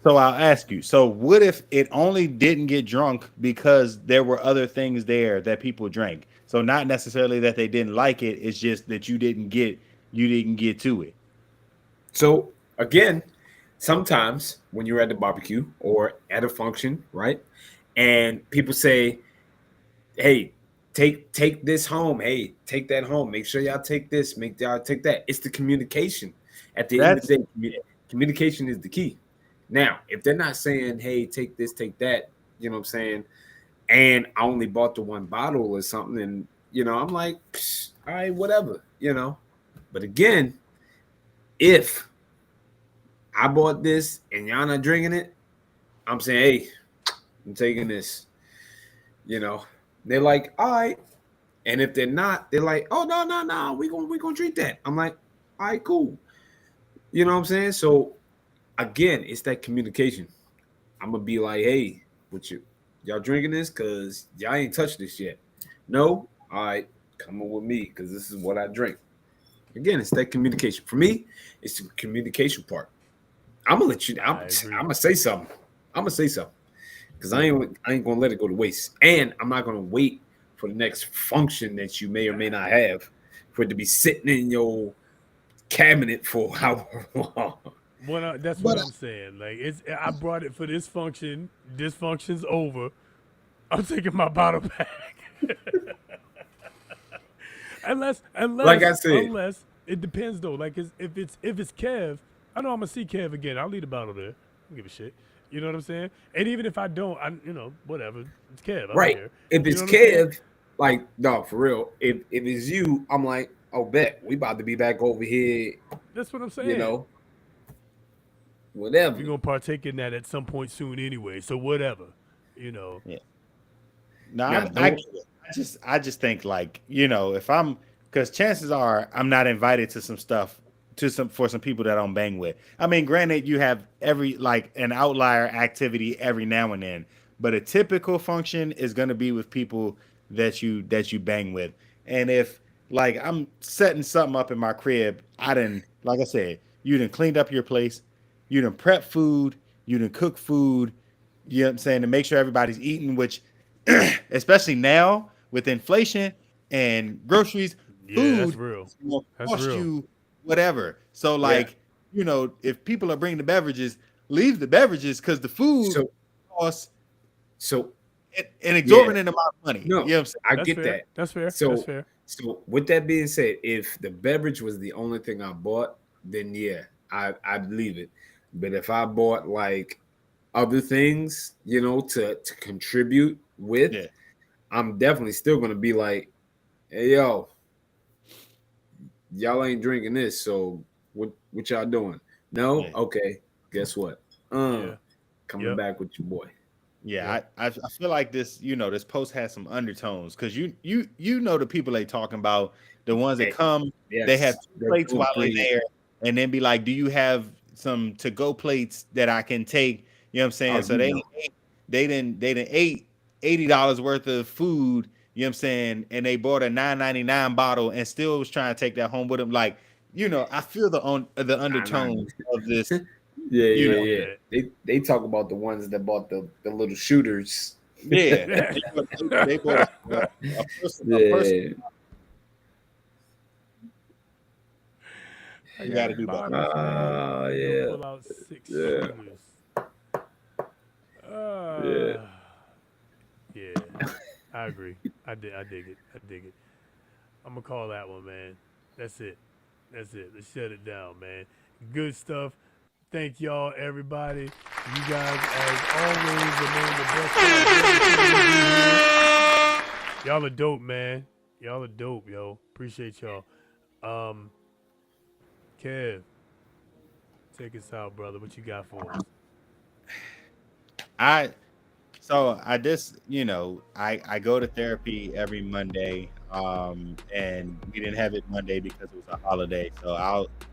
So I'll ask you. So what if it only didn't get drunk because there were other things there that people drank? So not necessarily that they didn't like it. It's just that you didn't get to it. So again, sometimes when you're at the barbecue or at a function, right, and people say, "Hey, take this home. Hey, take that home. Make sure y'all take this. Make y'all take that." It's the communication. At the end of the day, communication is the key. Now, if they're not saying, "Hey, take this, take that," you know what I'm saying, and I only bought the one bottle or something, and I'm like, all right, whatever, But again, if I bought this and y'all not drinking it, I'm saying, hey, I'm taking this. They're like, all right. And if they're not, they're like, oh, no, we gonna drink that. I'm like, all right, cool. You know what I'm saying? So again, it's that communication. I'm gonna be like, hey, y'all drinking this? Cause y'all ain't touched this yet. No? All right, come on with me, because this is what I drink. Again, it's that communication. For me, it's the communication part. I'm gonna let you. I'm gonna say something. Because I ain't gonna let it go to waste. And I'm not gonna wait for the next function that you may or may not have for it to be sitting in your cabinet for however long. That's what I'm saying. Like, I brought it for this function. This function's over. I'm taking my bottle back. unless, like I said, unless it depends though. Like, if it's Kev, I know I'm gonna see Kev again. I'll leave the bottle there. I don't give a shit. You know what I'm saying? And even if I don't, whatever. It's Kev. Right. If it's Kev, like, no, for real. If it's you, I'm like, oh, bet we about to be back over here. That's what I'm saying. Whatever. We're gonna partake in that at some point soon anyway. So whatever. Yeah. No, I just think, like, if I'm, because chances are I'm not invited to some stuff for some people that I don't bang with. I mean, granted, you have an outlier activity every now and then, but a typical function is going to be with people that you bang with. And if, like, I'm setting something up in my crib, like I said, you done cleaned up your place, you done prep food, you done cook food, you know what I'm saying, to make sure everybody's eating, which especially now with inflation and groceries, food that's real. Will cost you whatever. So, like, if people are bringing the beverages, leave the beverages, because the food costs an exorbitant amount of money. No, you know what I'm saying? I get that. That's fair. So, that's fair. So with that being said, if the beverage was the only thing I bought, then yeah, I'd leave it. But if I bought like other things, to contribute with, I'm definitely still gonna be like, hey yo, y'all ain't drinking this, so what y'all doing? No? Yeah. Okay. Guess what? Coming back with your boy. Yeah, I feel like this, this post has some undertones because you know the people they talking about, the ones that come, they have 2 plates while they're there, and then be like, do you have some to-go plates that I can take? You know what I'm saying? So they didn't ate $80 worth of food, you know what I'm saying, and they bought a $9.99 bottle and still was trying to take that home with them. Like, I feel the undertones of this. Yeah. They talk about the ones that bought the little shooters. Yeah. they bought a person. You got to do that. Yeah. Pull out 6 shooters. Yeah. I agree. I dig it. I'm gonna call that one, man. That's it. Let's shut it down, man. Good stuff. Thank y'all, everybody. You guys, as always, remain the best. Y'all are dope, man. Y'all are dope, yo. Appreciate y'all. Kev, take us out, brother. What you got for us? I just, I go to therapy every Monday, and we didn't have it Monday because it was a holiday. So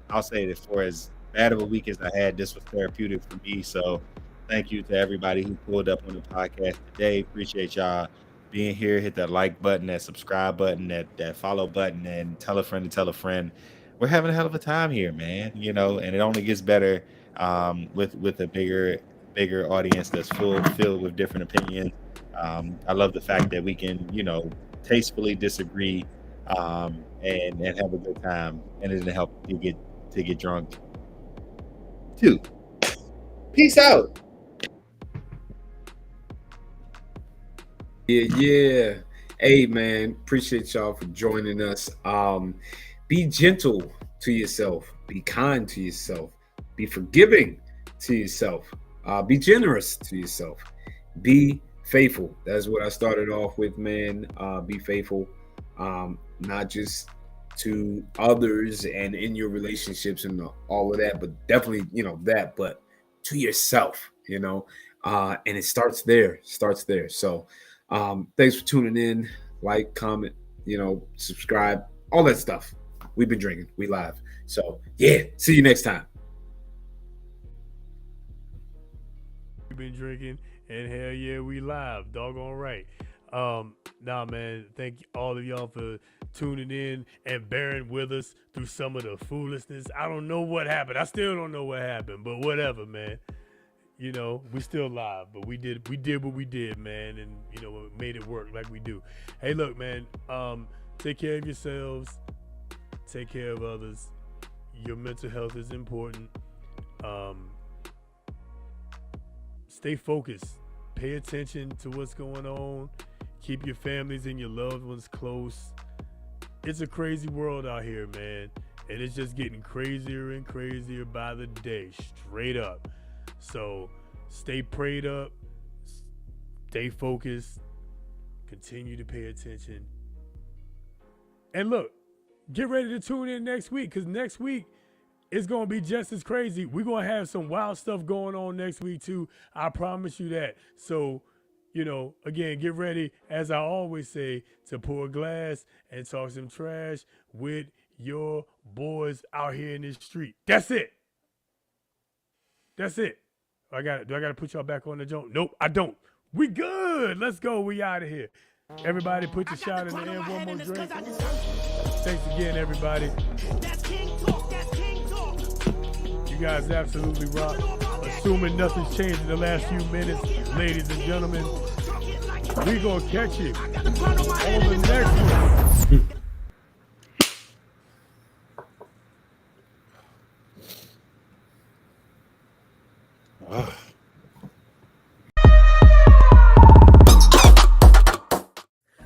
I'll say that for as bad of a week as I had, this was therapeutic for me. So thank you to everybody who pulled up on the podcast today. Appreciate y'all being here. Hit that like button, that subscribe button, that follow button, and tell a friend to tell a friend. We're having a hell of a time here, man. And it only gets better with a bigger audience that's filled with different opinions. I love the fact that we can, tastefully disagree and have a good time, and it help you get drunk too. Peace out. Yeah. Hey man, appreciate y'all for joining us. Be gentle to yourself, be kind to yourself, be forgiving to yourself, be generous to yourself, be faithful. That's what I started off with, man. Be faithful, not just to others and in your relationships and all of that, but definitely, that, but to yourself, and it starts there. So thanks for tuning in. Like, comment, subscribe, all that stuff. We've been drinking. We live. So yeah, see you next time. We've been drinking, and hell yeah, we live. Doggone right. Nah, man, thank all of y'all for tuning in and bearing with us through some of the foolishness. I don't know what happened. I still don't know what happened, but whatever, man. We still live, but we did what we did, man, and made it work like we do. Hey, look, man, take care of yourselves, take care of others. Your mental health is important. Stay focused. Pay attention to what's going on. Keep your families and your loved ones close. It's a crazy world out here, man, and it's just getting crazier and crazier by the day, straight up. So stay prayed up, stay focused, continue to pay attention. And look, get ready to tune in next week, because next week it's going to be just as crazy. We're going to have some wild stuff going on next week too. I promise you that. So, again, get ready, as I always say, to pour a glass and talk some trash with your boys out here in this street. That's it. Do I got to put y'all back on the joint? Nope, I don't. We good. Let's go. We out of here. Everybody put your shot in the air. One more drink. Thanks again, everybody. You guys absolutely rock. Assuming nothing's changed in the last few minutes, ladies and gentlemen, we gonna catch you on the next one.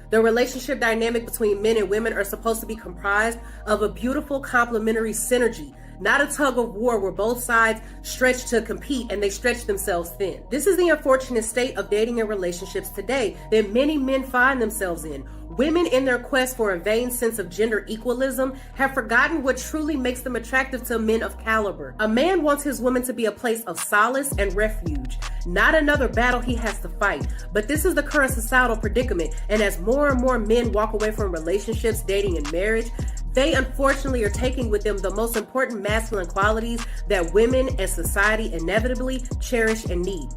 The relationship dynamic between men and women are supposed to be comprised of a beautiful complementary synergy, not a tug of war where both sides stretch to compete and they stretch themselves thin. This is the unfortunate state of dating and relationships today that many men find themselves in. Women, in their quest for a vain sense of gender equalism, have forgotten what truly makes them attractive to men of caliber. A man wants his woman to be a place of solace and refuge, not another battle he has to fight. But this is the current societal predicament, and as more and more men walk away from relationships, dating, and marriage, they unfortunately are taking with them the most important masculine qualities that women and society inevitably cherish and need.